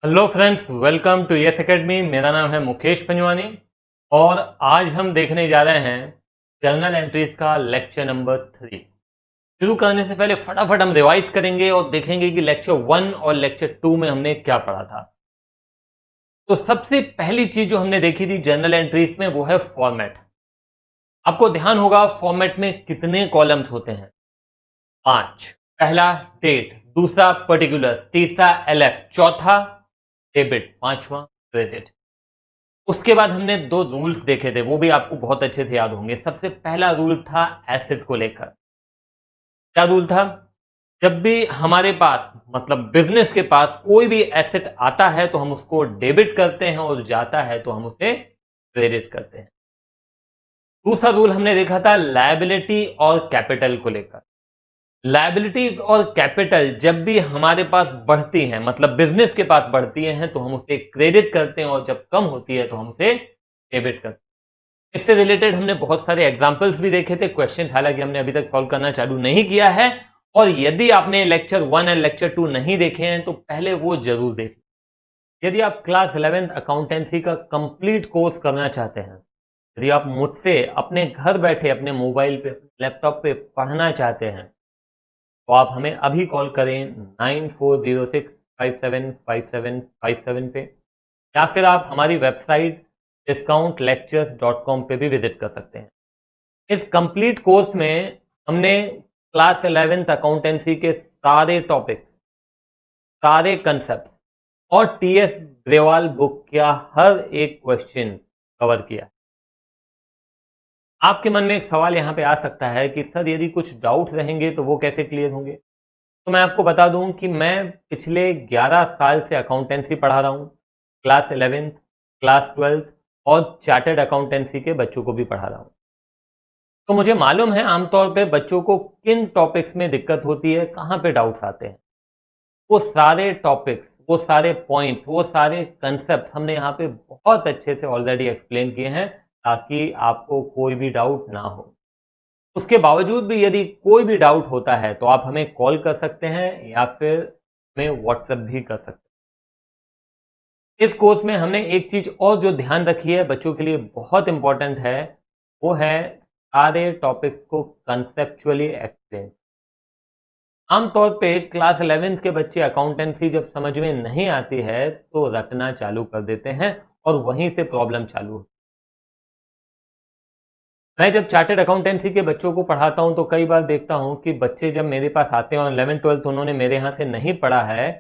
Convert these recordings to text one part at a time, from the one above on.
Hello friends, welcome to Yes Academy. मेरा नाम है मुकेश पंजवानी और आज हम देखने जा रहे हैं जर्नल एंट्रीज का लेक्चर नंबर 3। शुरू करने से पहले फटाफट हम रिवाइज करेंगे और देखेंगे कि लेक्चर 1 और लेक्चर 2 में हमने क्या पढ़ा था। तो सबसे पहली चीज जो हमने देखी थी जर्नल एंट्रीज में वो है फॉर्मेट। आपको ध्यान होगा फॉर्मेट में कितने कॉलम्स होते हैं? 5। पहला डेट, दूसरा पर्टिकुलर, तीसरा एलएफ, चौथा डेबिट, पांचवा क्रेडिट। उसके बाद हमने दो रूल्स देखे थे, वो भी आपको बहुत अच्छे से याद होंगे। सबसे पहला रूल था एसेट को लेकर। क्या रूल था? जब भी हमारे पास मतलब बिजनेस के पास कोई भी एसेट आता है तो हम उसको डेबिट करते हैं और जाता है तो हम उसे क्रेडिट करते हैं। दूसरा रूल हमने देखा था लायबिलिटी और कैपिटल को लेकर। लायबिलिटीज और कैपिटल जब भी हमारे पास बढ़ती हैं, मतलब बिजनेस के पास बढ़ती हैं, तो हम उसे क्रेडिट करते हैं और जब कम होती है तो हम उसे डेबिट करते हैं। इससे रिलेटेड हमने बहुत सारे एग्जांपल्स भी देखे थे। क्वेश्चन हालांकि हमने अभी तक सॉल्व करना चालू नहीं किया है, और यदि आपने लेक्चर 1 और लेक्चर 2 नहीं देखे हैं तो पहले वो जरूर देखें। यदि आप क्लास 11th अकाउंटेंसी का कंप्लीट कोर्स करना चाहते हैं, यदि आप मुझसे अपने घर बैठे अपने मोबाइल पे, लैपटॉप पे पढ़ना चाहते हैं, तो आप हमें अभी कॉल करें 9406575757 पे, या फिर आप हमारी वेबसाइट discountlectures.com पे भी विजिट कर सकते हैं। इस कंप्लीट कोर्स में हमने क्लास 11th अकाउंटेंसी के सारे टॉपिक्स, सारे कंसेप्ट और टीएस ग्रेवाल बुक का हर एक क्वेश्चन कवर किया। आपके मन में एक सवाल यहां पे आ सकता है कि सर यदि कुछ डाउट्स रहेंगे तो वो कैसे क्लियर होंगे? तो मैं आपको बता दूं कि मैं पिछले 11 साल से अकाउंटेंसी पढ़ा रहा हूं। क्लास 11th, क्लास 12th और चार्टर्ड अकाउंटेंसी के बच्चों को भी पढ़ा रहा हूं। तो मुझे मालूम है आमतौर पे बच्चों को किन टॉपिक्स में दिक्कत होती है, कहां पे डाउट्स आते हैं। वो सारे टॉपिक्स, वो सारे पॉइंट्स, वो सारे कंसेप्ट हमने यहाँ पे बहुत अच्छे से ऑलरेडी एक्सप्लेन किए हैं, ताकि आपको कोई भी डाउट ना हो। उसके बावजूद भी यदि कोई भी डाउट होता है तो आप हमें कॉल कर सकते हैं या फिर हमें व्हाट्सएप भी कर सकते हैं। इस कोर्स में हमने एक चीज और जो ध्यान रखी है, बच्चों के लिए बहुत इंपॉर्टेंट है, वो है सारे टॉपिक्स को कंसेप्चुअली एक्सप्लेन। आमतौर पे क्लास 11th के बच्चे अकाउंटेंसी जब समझ में नहीं आती है तो रटना चालू कर देते हैं और वहीं से प्रॉब्लम चालू होती है। मैं जब चार्टर्ड अकाउंटेंसी के बच्चों को पढ़ाता हूं तो कई बार देखता हूं कि बच्चे जब मेरे पास आते हैं और 11th-12th उन्होंने मेरे यहाँ से नहीं पढ़ा है,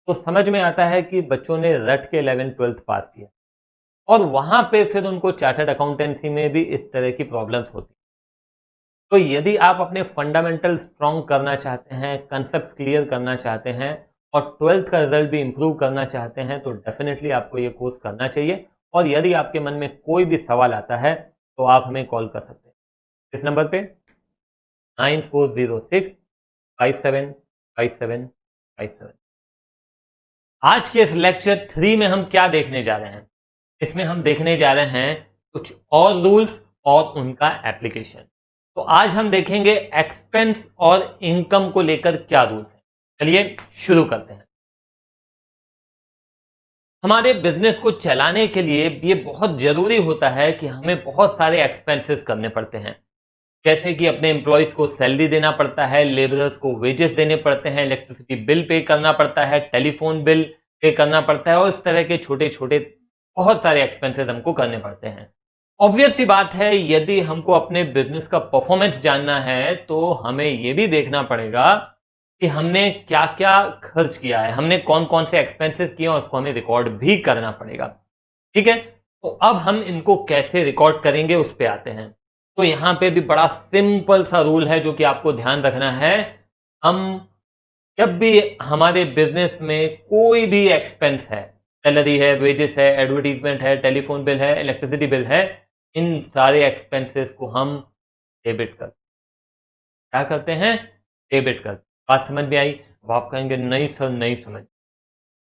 तो समझ में आता है कि बच्चों ने रट के 11th-12th पास किया, और वहां पे फिर उनको चार्टर्ड अकाउंटेंसी में भी इस तरह की प्रॉब्लम्स होती। तो यदि आप अपने फंडामेंटल स्ट्रॉन्ग करना चाहते हैं, कंसेप्ट क्लियर करना चाहते हैं और 12th का रिजल्ट भी इंप्रूव करना चाहते हैं, तो डेफिनेटली आपको ये कोर्स करना चाहिए। और यदि आपके मन में कोई भी सवाल आता है तो आप हमें कॉल कर सकते हैं इस नंबर पे 9406575757। आज के इस लेक्चर 3 में हम क्या देखने जा रहे हैं? इसमें हम देखने जा रहे हैं कुछ और रूल्स और उनका एप्लीकेशन। तो आज हम देखेंगे एक्सपेंस और इनकम को लेकर क्या रूल्स हैं। चलिए शुरू करते हैं। हमारे बिजनेस को चलाने के लिए ये बहुत जरूरी होता है कि हमें बहुत सारे एक्सपेंसेस करने पड़ते हैं, जैसे कि अपने एम्प्लॉयज को सैलरी देना पड़ता है, लेबरर्स को वेजेस देने पड़ते हैं, इलेक्ट्रिसिटी बिल पे करना पड़ता है, टेलीफोन बिल पे करना पड़ता है, और इस तरह के छोटे छोटे बहुत सारे एक्सपेंसेस हमको करने पड़ते हैं। ऑब्वियस सी बात है, यदि हमको अपने बिजनेस का परफॉर्मेंस जानना है तो हमें यह भी देखना पड़ेगा कि हमने क्या क्या खर्च किया है, हमने कौन कौन से एक्सपेंसेस किए, और उसको हमें रिकॉर्ड भी करना पड़ेगा। ठीक है, तो अब हम इनको कैसे रिकॉर्ड करेंगे उस पे आते हैं। तो यहां पे भी बड़ा सिंपल सा रूल है जो कि आपको ध्यान रखना है। हम जब भी हमारे बिजनेस में कोई भी एक्सपेंस है, सैलरी है, वेजेस है, एडवर्टीजमेंट है, टेलीफोन बिल है, इलेक्ट्रिसिटी बिल है, इन सारे एक्सपेंसेस को हम डेबिट करते क्या करते हैं? डेबिट करते। बात समझ में आई? अब आप कहेंगे नहीं सर नहीं समझ।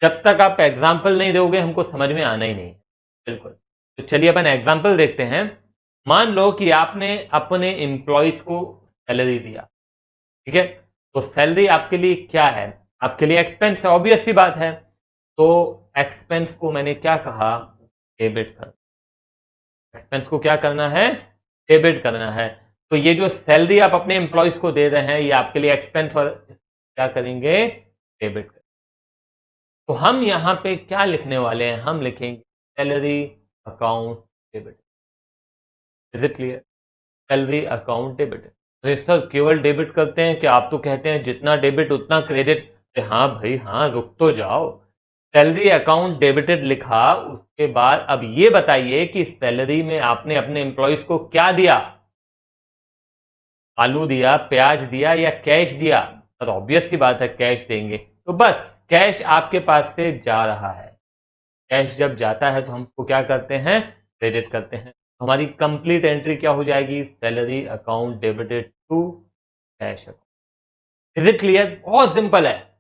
जब तक आप एग्जाम्पल नहीं दोगे हमको समझ में आना ही नहीं। बिल्कुल। तो चलिए अपन एग्जाम्पल देखते हैं। मान लो कि आपने अपने एम्प्लॉयज को सैलरी दिया, ठीक है? तो सैलरी आपके लिए क्या है? आपके लिए एक्सपेंस है, ऑब्वियस सी बात है। तो एक्सपेंस को मैंने क्या कहा, डेबिट कर, एक्सपेंस को क्या करना है, डेबिट करना है। तो ये जो सैलरी आप अपने एम्प्लॉयज को दे रहे हैं ये आपके लिए एक्सपेंस और क्या करेंगे, डेबिट कर। तो हम यहां पे क्या लिखने वाले हैं, हम लिखेंगे salary account debit. Is it clear, salary account debit. अरे सर केवल डेबिट करते हैं कि, आप तो कहते हैं जितना डेबिट उतना क्रेडिट। हाँ भाई हाँ, रुक तो जाओ। सैलरी अकाउंट डेबिटेड लिखा, उसके बाद अब ये बताइए कि सैलरी में आपने अपने एम्प्लॉयज को क्या दिया, आलू दिया, प्याज दिया या कैश दिया। तो ऑब्वियस सी बात है कैश देंगे। तो बस कैश आपके पास से जा रहा है, कैश जब जाता है तो हम उसको क्या करते हैं, क्रेडिट करते हैं। हमारी कंप्लीट एंट्री क्या हो जाएगी, salary account debited to cash account. Is it clear, बहुत सिंपल है।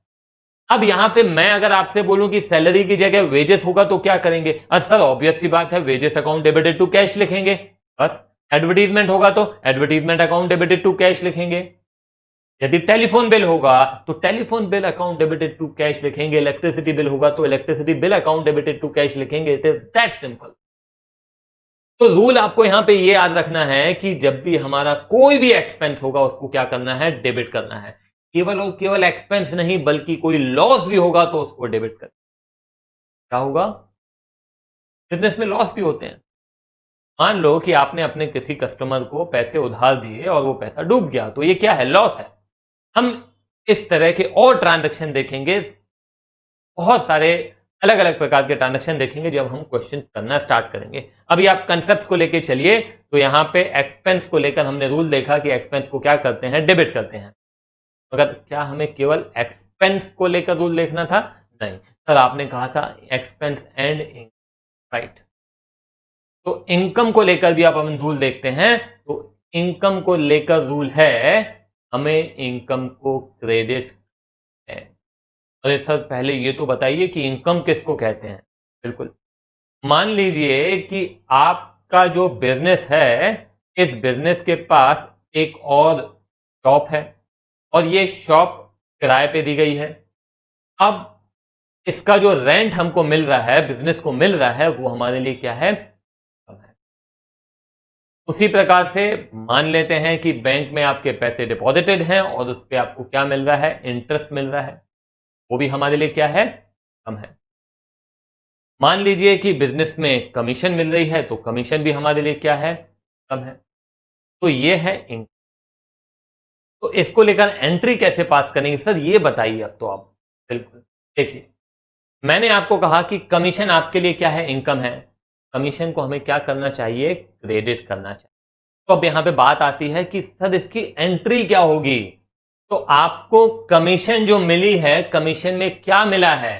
अब यहां पे मैं अगर आपसे बोलूं कि सैलरी की जगह वेजेस होगा तो क्या करेंगे, सर ऑब्वियस सी बात है wages account debited to cash लिखेंगे। बस एडवर्टीजमेंट होगा तो advertisement account debited to cash लिखेंगे। यदि टेलीफोन बिल होगा तो telephone bill account debited to cash लिखेंगे। इलेक्ट्रिसिटी बिल होगा तो electricity bill account debited to cash लिखेंगे। It is that simple. तो रूल आपको यहां पे ये याद रखना है कि जब भी हमारा कोई भी एक्सपेंस होगा उसको क्या करना है, डेबिट करना है। केवल और केवल एक्सपेंस नहीं बल्कि कोई लॉस भी होगा तो उसको डेबिट कर। क्या होगा, बिजनेस में लॉस भी होते हैं। मान लो कि आपने अपने किसी कस्टमर को पैसे उधार दिए और वो पैसा डूब गया, तो ये क्या है, लॉस है। हम इस तरह के और ट्रांजैक्शन देखेंगे, बहुत सारे अलग अलग प्रकार के ट्रांजैक्शन देखेंगे जब हम क्वेश्चन करना स्टार्ट करेंगे। अभी आप कंसेप्ट को लेके चलिए। तो यहां पे एक्सपेंस को लेकर हमने रूल देखा कि एक्सपेंस को क्या करते हैं, डेबिट करते हैं। मगर क्या हमें केवल एक्सपेंस को लेकर रूल देखना था, नहीं सर, आपने कहा था एक्सपेंस एंड इनकम, राइट। तो इनकम को लेकर भी आप हम रूल देखते हैं। तो इनकम को लेकर रूल है, हमें इनकम को क्रेडिट है। अरे सर पहले ये तो बताइए कि इनकम किसको कहते हैं। बिल्कुल, मान लीजिए कि आपका जो बिजनेस है, इस बिजनेस के पास एक और शॉप है और ये शॉप किराए पे दी गई है। अब इसका जो रेंट हमको मिल रहा है, बिजनेस को मिल रहा है, वो हमारे लिए क्या है, कम है। उसी प्रकार से मान लेते हैं कि बैंक में आपके पैसे डिपॉजिटेड हैं और उस पर आपको क्या मिल रहा है, इंटरेस्ट मिल रहा है, वो भी हमारे लिए क्या है, कम है। मान लीजिए कि बिजनेस में कमीशन मिल रही है तो कमीशन भी हमारे लिए क्या है, कम है। तो ये है इनकम। तो इसको लेकर एंट्री कैसे पास करेंगे सर, ये बताइए अब तो आप। बिल्कुल, देखिए मैंने आपको कहा कि कमीशन आपके लिए क्या है, इनकम है। कमीशन को हमें क्या करना चाहिए, क्रेडिट करना चाहिए। तो अब यहां पे बात आती है कि सर इसकी एंट्री क्या होगी। तो आपको कमीशन जो मिली है, कमीशन में क्या मिला है,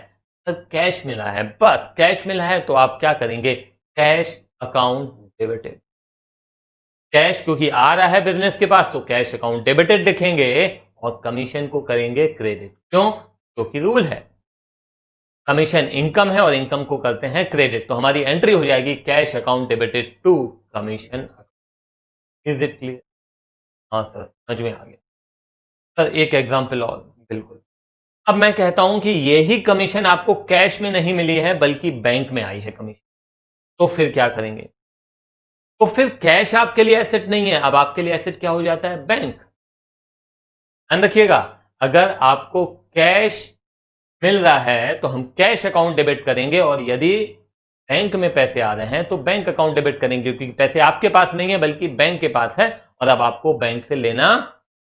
सर कैश मिला है। बस कैश मिला है तो आप क्या करेंगे, कैश अकाउंट डेबिटेड। कैश क्योंकि आ रहा है बिजनेस के पास तो कैश अकाउंट डेबिटेड लिखेंगे और कमीशन को करेंगे क्रेडिट। क्यों, क्योंकि रूल है कमीशन इनकम है और इनकम को करते हैं क्रेडिट। तो हमारी एंट्री हो जाएगी cash account debited to commission. Is it clear, हाँ सर समझ में आ गया। सर एक एग्जांपल और, बिल्कुल। अब मैं कहता हूं कि यही कमीशन आपको कैश में नहीं मिली है बल्कि बैंक में आई है कमीशन, तो फिर क्या करेंगे। तो फिर कैश आपके लिए एसेट नहीं है, अब आपके लिए एसेट क्या हो जाता है, बैंक। ध्यान रखिएगा, अगर आपको कैश मिल रहा है तो हम कैश अकाउंट डेबिट करेंगे और यदि बैंक में पैसे आ रहे हैं तो बैंक अकाउंट डेबिट करेंगे, क्योंकि पैसे आपके पास नहीं है बल्कि बैंक के पास है और अब आपको बैंक से लेना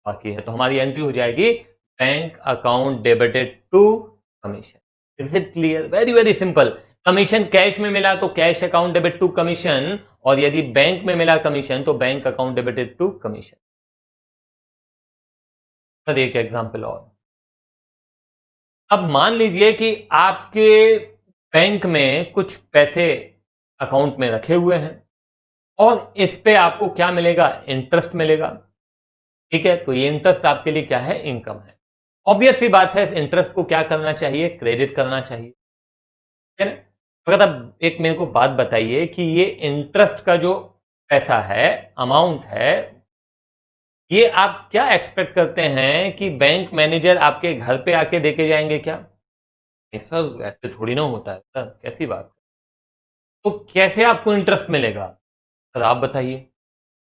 बाकी है। तो हमारी एंट्री हो जाएगी bank account debited to commission. Is it clear, very very simple. Commission cash में मिला तो cash account debit to commission, और यदि बैंक में मिला कमीशन तो bank account debited to commission. Sir एक एग्जांपल और, अब मान लीजिए कि आपके बैंक में कुछ पैसे अकाउंट में रखे हुए हैं और इस पे आपको क्या मिलेगा, इंटरेस्ट मिलेगा। ठीक है, तो ये इंटरेस्ट आपके लिए क्या है, इनकम है। ऑब्वियस सी बात है, इंटरेस्ट को क्या करना चाहिए, क्रेडिट करना चाहिए, ठीक है ना। अगर आप एक मेरे को बात बताइए कि ये इंटरेस्ट का जो पैसा है, अमाउंट है, ये आप क्या एक्सपेक्ट करते हैं कि बैंक मैनेजर आपके घर पे आके देके जाएंगे क्या। सर ऐसे थोड़ी ना होता है सर, कैसी बात। तो कैसे आपको इंटरेस्ट मिलेगा सर, आप बताइए।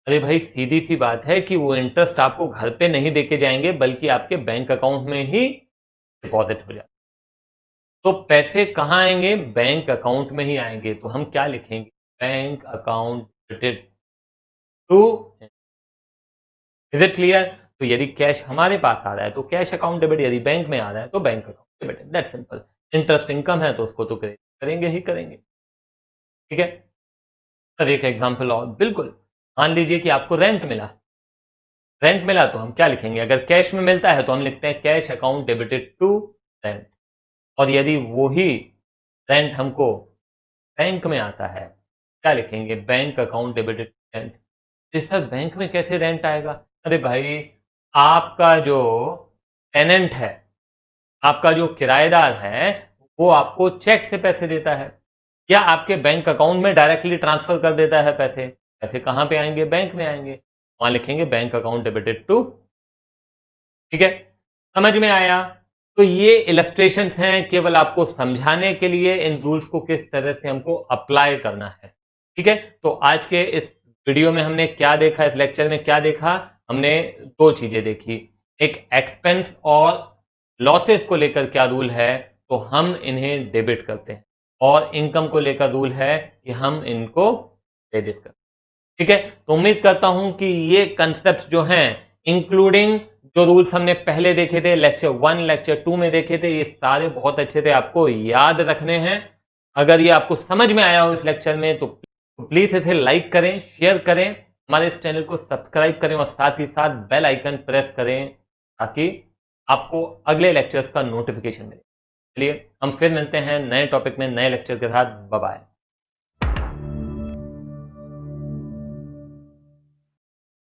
अरे भाई सीधी सी बात है कि वो इंटरेस्ट आपको घर पे नहीं देके जाएंगे, बल्कि आपके बैंक अकाउंट में ही डिपॉजिट हो जाए। तो पैसे कहाँ आएंगे, बैंक अकाउंट में ही आएंगे। तो हम क्या लिखेंगे, bank account credit to, is it clear. तो यदि कैश हमारे पास आ रहा है तो कैश अकाउंट डेबिट, यदि बैंक में आ रहा है तो bank account debit, that simple. Interest income है तो उसको तो क्रेडिट करेंगे ही करेंगे। ठीक है सर, एक एग्जांपल और, बिल्कुल। मान लीजिए कि आपको रेंट मिला, रेंट मिला तो हम क्या लिखेंगे, अगर कैश में मिलता है तो हम लिखते हैं cash account debited to rent. और यदि वही रेंट हमको बैंक में आता है, क्या लिखेंगे, bank account debited rent. Sir bank में कैसे रेंट आएगा। अरे भाई, आपका जो टेनेंट है, आपका जो किराएदार है, वो आपको चेक से पैसे देता है या आपके बैंक अकाउंट में डायरेक्टली ट्रांसफर कर देता है पैसे। पैसे कहां पे आएंगे, बैंक में आएंगे। वहां लिखेंगे बैंक अकाउंट डेबिटेड टू। ठीक है, समझ में आया। तो ये इलस्ट्रेशंस हैं केवल आपको समझाने के लिए इन रूल्स को किस तरह से हमको अप्लाई करना है। ठीक है, तो आज के इस वीडियो में हमने क्या देखा, इस लेक्चर में क्या देखा, हमने दो चीजें देखी। एक एक्सपेंस और लॉसेस को लेकर क्या रूल है, तो हम इन्हें डेबिट करते हैं, और इनकम को लेकर रूल है कि हम इनको क्रेडिट करते हैं। ठीक है, तो उम्मीद करता हूं कि ये कंसेप्ट जो हैं, इंक्लूडिंग जो रूल्स हमने पहले देखे थे लेक्चर 1 लेक्चर 2 में देखे थे, ये सारे बहुत अच्छे थे, आपको याद रखने हैं। अगर ये आपको समझ में आया हो इस लेक्चर में तो प्लीज इसे लाइक करें, शेयर करें, हमारे इस चैनल को सब्सक्राइब करें और साथ ही साथ बेल आइकन प्रेस करें ताकि आपको अगले लेक्चर्स का नोटिफिकेशन मिले। चलिए हम फिर मिलते हैं नए टॉपिक में नए लेक्चर के साथ। Bye bye.